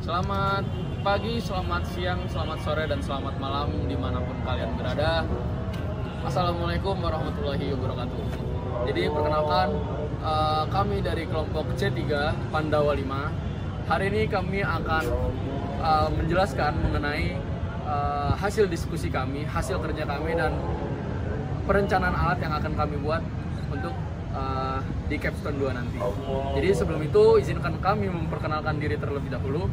Selamat pagi, selamat siang, selamat sore, dan selamat malam dimanapun kalian berada. Assalamualaikum warahmatullahi wabarakatuh. Jadi perkenalkan, kami dari kelompok C3 Pandawa 5. Hari ini kami akan menjelaskan mengenai hasil diskusi kami, hasil kerja kami, dan perencanaan alat yang akan kami buat untuk di Capstone 2 nanti. Jadi sebelum itu izinkan kami memperkenalkan diri terlebih dahulu.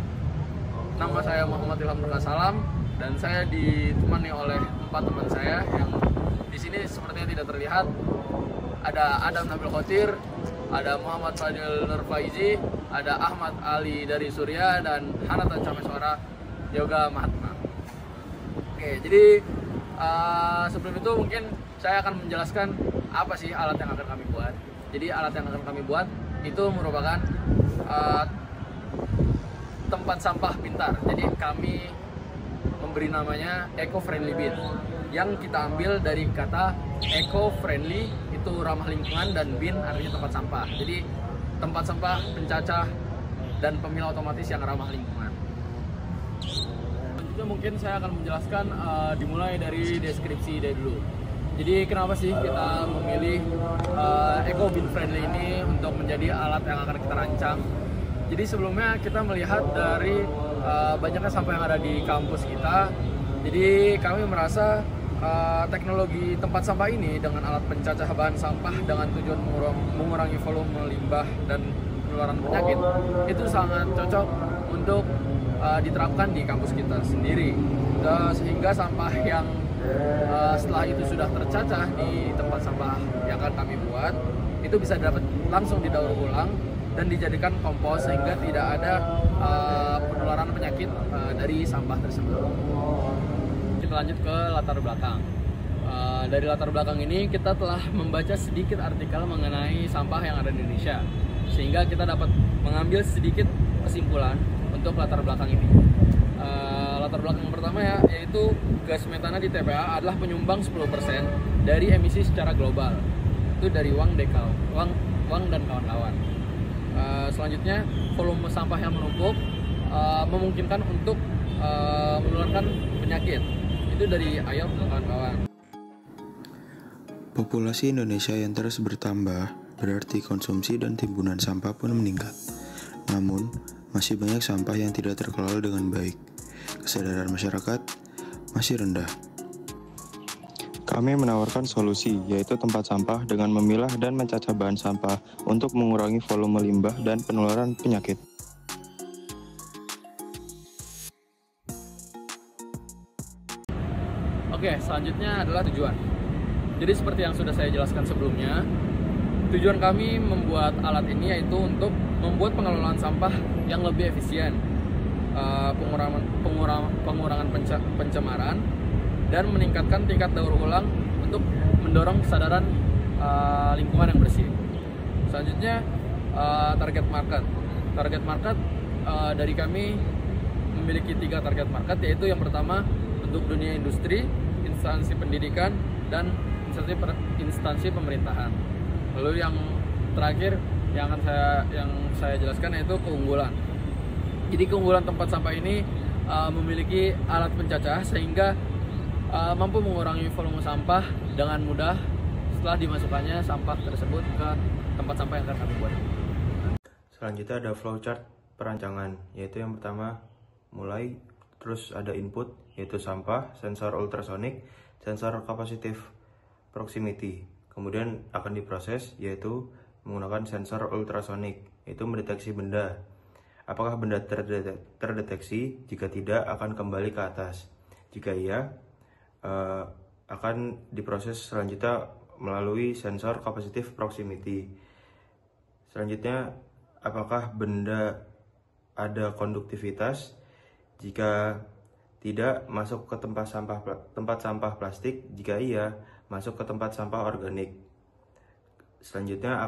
Nama saya Muhammad Ilham Nurkasalam dan saya ditemani oleh 4 teman saya yang di sini sepertinya tidak terlihat. Ada Adam Nabil Khotir, ada Muhammad Fadil Nur Faizi, ada Ahmad Ali dari Surya, dan Hanatan Cameswara Yoga Mahatma. Oke, jadi sebelum itu mungkin saya akan menjelaskan apa sih alat yang akan kami buat. Jadi alat yang akan kami buat itu merupakan tempat sampah pintar. Jadi kami memberi namanya eco-friendly bin, yang kita ambil dari kata eco-friendly itu ramah lingkungan, dan bin artinya tempat sampah. Jadi tempat sampah pencacah dan pemilah otomatis yang ramah lingkungan. Selanjutnya mungkin saya akan menjelaskan dimulai dari deskripsi dari dulu. Jadi kenapa sih kita memilih eco bin friendly ini untuk menjadi alat yang akan kita rancang? Jadi sebelumnya kita melihat dari banyaknya sampah yang ada di kampus kita. Jadi kami merasa teknologi tempat sampah ini dengan alat pencacah bahan sampah dengan tujuan mengurangi volume limbah dan penularan penyakit itu sangat cocok untuk diterapkan di kampus kita sendiri. Sehingga sampah yang setelah itu sudah tercacah di tempat sampah yang akan kami buat itu bisa dapat langsung didaur ulang dan dijadikan kompos, sehingga tidak ada penularan penyakit dari sampah tersebut. Kita lanjut ke latar belakang. Dari latar belakang ini kita telah membaca sedikit artikel mengenai sampah yang ada di Indonesia, sehingga kita dapat mengambil sedikit kesimpulan untuk latar belakang ini. Latar belakang pertama yaitu gas metana di TPA adalah penyumbang 10% dari emisi secara global. Itu dari Wang dan kawan-kawan. Selanjutnya, volume sampah yang menumpuk memungkinkan untuk menularkan penyakit. Itu dari Ayov dan kawan-kawan. Populasi Indonesia yang terus bertambah berarti konsumsi dan timbunan sampah pun meningkat. Namun, masih banyak sampah yang tidak terkelola dengan baik. Kesadaran masyarakat masih rendah. Kami menawarkan solusi, yaitu tempat sampah dengan memilah dan mencacah bahan sampah untuk mengurangi volume limbah dan penularan penyakit. Oke, selanjutnya adalah tujuan. Jadi seperti yang sudah saya jelaskan sebelumnya, tujuan kami membuat alat ini yaitu untuk membuat pengelolaan sampah yang lebih efisien, pengurangan pencemaran, dan meningkatkan tingkat daur ulang untuk mendorong kesadaran lingkungan yang bersih. Selanjutnya, target market. Target market dari kami memiliki 3 target market, yaitu yang pertama untuk dunia industri, instansi pendidikan, dan instansi pemerintahan. Lalu yang terakhir yang saya jelaskan yaitu keunggulan. Jadi keunggulan tempat sampah ini memiliki alat pencacah sehingga mampu mengurangi volume sampah dengan mudah setelah dimasukkannya sampah tersebut ke tempat sampah yang akan kami buat. Selanjutnya ada flowchart perancangan, yaitu yang pertama mulai, terus ada input yaitu sampah, sensor ultrasonic, sensor capacitive proximity. Kemudian akan diproses yaitu menggunakan sensor ultrasonic, yaitu mendeteksi benda. Apakah benda terdeteksi? Jika tidak, akan kembali ke atas. Jika iya, akan diproses selanjutnya melalui sensor capacitive proximity. Selanjutnya, apakah benda ada konduktivitas? Jika tidak, masuk ke tempat sampah plastik. Jika iya, masuk ke tempat sampah organik. Selanjutnya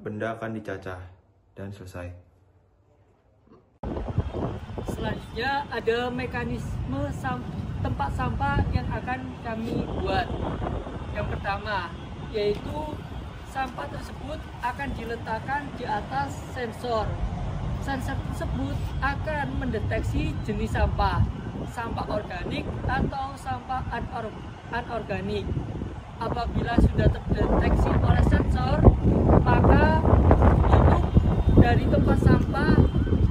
benda akan dicacah dan selesai. Selanjutnya ada mekanisme tempat sampah yang akan kami buat. Yang pertama yaitu sampah tersebut akan diletakkan di atas sensor. Sensor tersebut akan mendeteksi jenis sampah organik atau sampah anorganik. Apabila sudah terdeteksi oleh sensor, maka tutup dari tempat sampah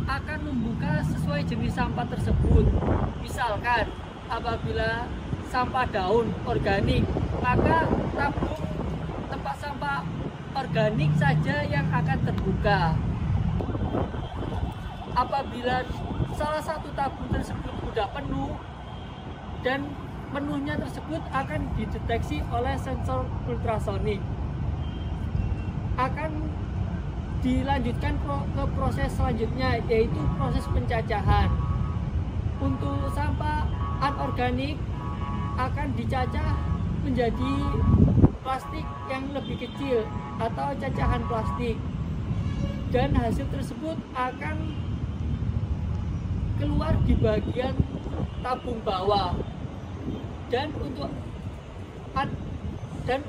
akan membuka sesuai jenis sampah tersebut. Misalkan apabila sampah daun organik, maka tabung tempat sampah organik saja yang akan terbuka. Apabila salah satu tabung tersebut sudah penuh dan penuhnya tersebut akan dideteksi oleh sensor ultrasonik, akan dilanjutkan ke proses selanjutnya, yaitu proses pencacahan. Untuk sampah anorganik akan dicacah menjadi plastik yang lebih kecil atau cacahan plastik, dan hasil tersebut akan keluar di bagian tabung bawah. Dan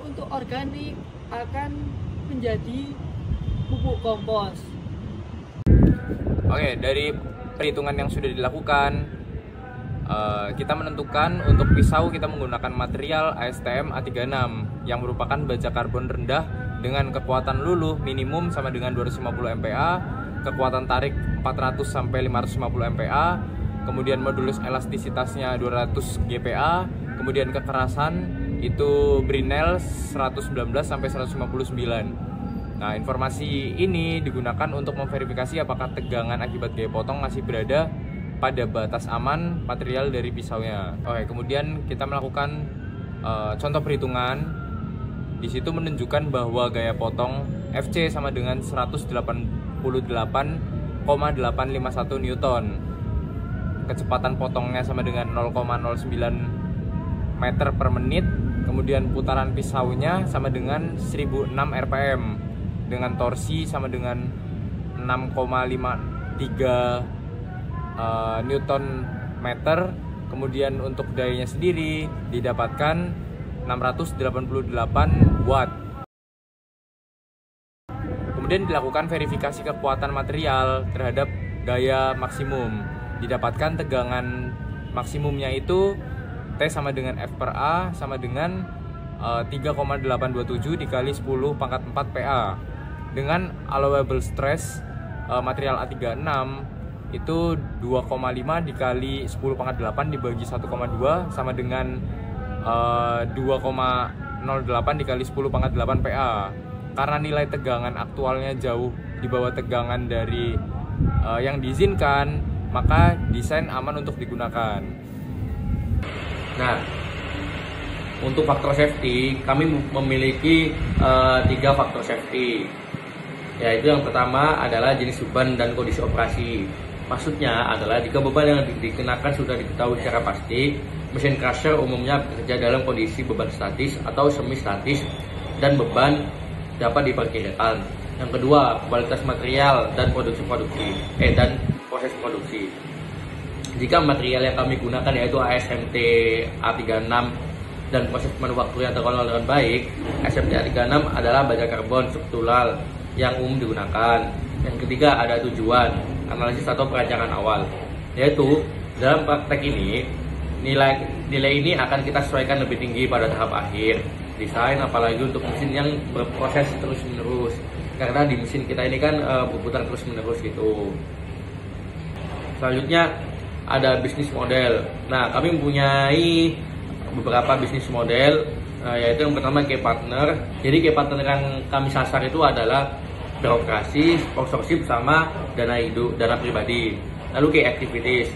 untuk organik akan menjadi pupuk kompos. Oke, dari perhitungan yang sudah dilakukan, kita menentukan untuk pisau kita menggunakan material ASTM A36 yang merupakan baja karbon rendah dengan kekuatan luluh minimum sama dengan 250 MPa, kekuatan tarik 400 sampai 550 MPa, kemudian modulus elastisitasnya 200 GPa, kemudian kekerasan itu Brinell 119 sampai 159. Nah, informasi ini digunakan untuk memverifikasi apakah tegangan akibat gaya potong masih berada pada batas aman material dari pisaunya. Oke, kemudian kita melakukan contoh perhitungan. Di situ menunjukkan bahwa gaya potong FC sama dengan 188,851 Newton. Kecepatan potongnya sama dengan 0,09 meter per menit. Kemudian putaran pisaunya sama dengan 1006 RPM dengan torsi sama dengan 6,53 Newton meter. Kemudian untuk dayanya sendiri didapatkan 688 watt. Kemudian dilakukan verifikasi kekuatan material terhadap gaya maksimum. Didapatkan tegangan maksimumnya itu T sama dengan F per A sama dengan 3,827 dikali 10 pangkat 4 PA. Dengan allowable stress material A36 itu 2,5 dikali 10 pangkat 8 dibagi 1,2 sama dengan 2,08 dikali 10 pangkat 8 PA. Karena nilai tegangan aktualnya jauh di bawah tegangan dari yang diizinkan, maka desain aman untuk digunakan. Nah, untuk faktor safety, kami memiliki 3 faktor safety. Yaitu yang pertama adalah jenis beban dan kondisi operasi. Maksudnya adalah jika beban yang dikenakan sudah diketahui secara pasti, mesin crusher umumnya bekerja dalam kondisi beban statis atau semi statis dan beban dapat diperkirakan. Yang kedua, kualitas material dan proses produksi. Jika material yang kami gunakan yaitu ASMT A36 dan proses manufakturnya terkelola dengan baik, ASMT A36 adalah baja karbon struktural yang umum digunakan. Yang ketiga, ada tujuan, analisis atau perancangan awal, yaitu dalam praktek ini nilai ini akan kita sesuaikan lebih tinggi pada tahap akhir desain, apalagi untuk mesin yang berproses terus menerus, karena di mesin kita ini kan berputar terus menerus gitu. Selanjutnya ada bisnis model. Nah, kami mempunyai beberapa bisnis model, yaitu yang pertama key partner. Jadi key partner yang kami sasar itu adalah birokrasi, sponsorship, sama dana pribadi. Lalu key activities,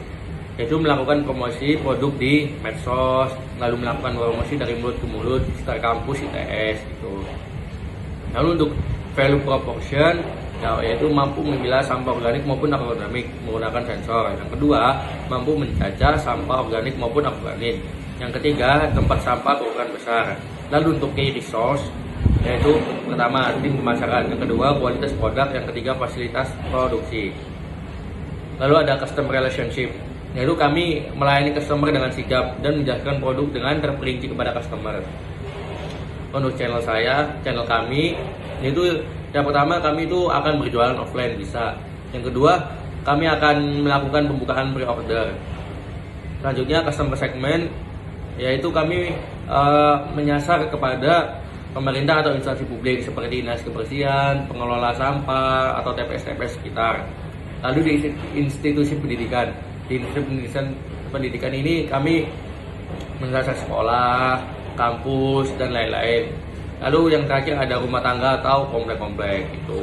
yaitu melakukan promosi produk di medsos, lalu melakukan promosi dari mulut ke mulut sekitar kampus, ITS gitu. Lalu untuk value proportion, yaitu mampu memilah sampah organik maupun anorganik menggunakan sensor. Yang kedua, mampu mencacah sampah organik maupun anorganik. Yang ketiga, tempat sampah berukuran besar. Lalu untuk key resource, yaitu pertama tim pemasaran, yang kedua kualitas produk, yang ketiga fasilitas produksi. Lalu ada customer relationship, yaitu kami melayani customer dengan sigap dan menjelaskan produk dengan terperinci kepada customer. Untuk channel kami, yaitu yang pertama kami itu akan berjualan offline bisa. Yang kedua, kami akan melakukan pembukaan pre-order. Selanjutnya customer segment, yaitu kami menyasar kepada pemerintah atau instansi publik seperti dinas kebersihan, pengelola sampah, atau TPS-TPS sekitar. Lalu di institusi pendidikan, di institusi pendidikan ini kami menyasar sekolah, kampus, dan lain-lain. Lalu yang terakhir ada rumah tangga atau komplek-komplek itu.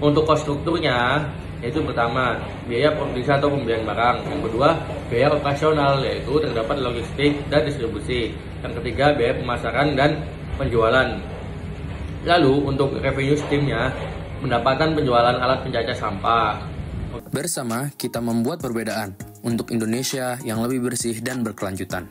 Untuk cost strukturnya, yaitu pertama biaya produksi atau pembelian barang, yang kedua biaya operasional yaitu terdapat logistik dan distribusi, yang ketiga biaya pemasaran dan penjualan. Lalu untuk revenue streamnya, pendapatan penjualan alat pencacah sampah. Bersama kita membuat perbedaan untuk Indonesia yang lebih bersih dan berkelanjutan.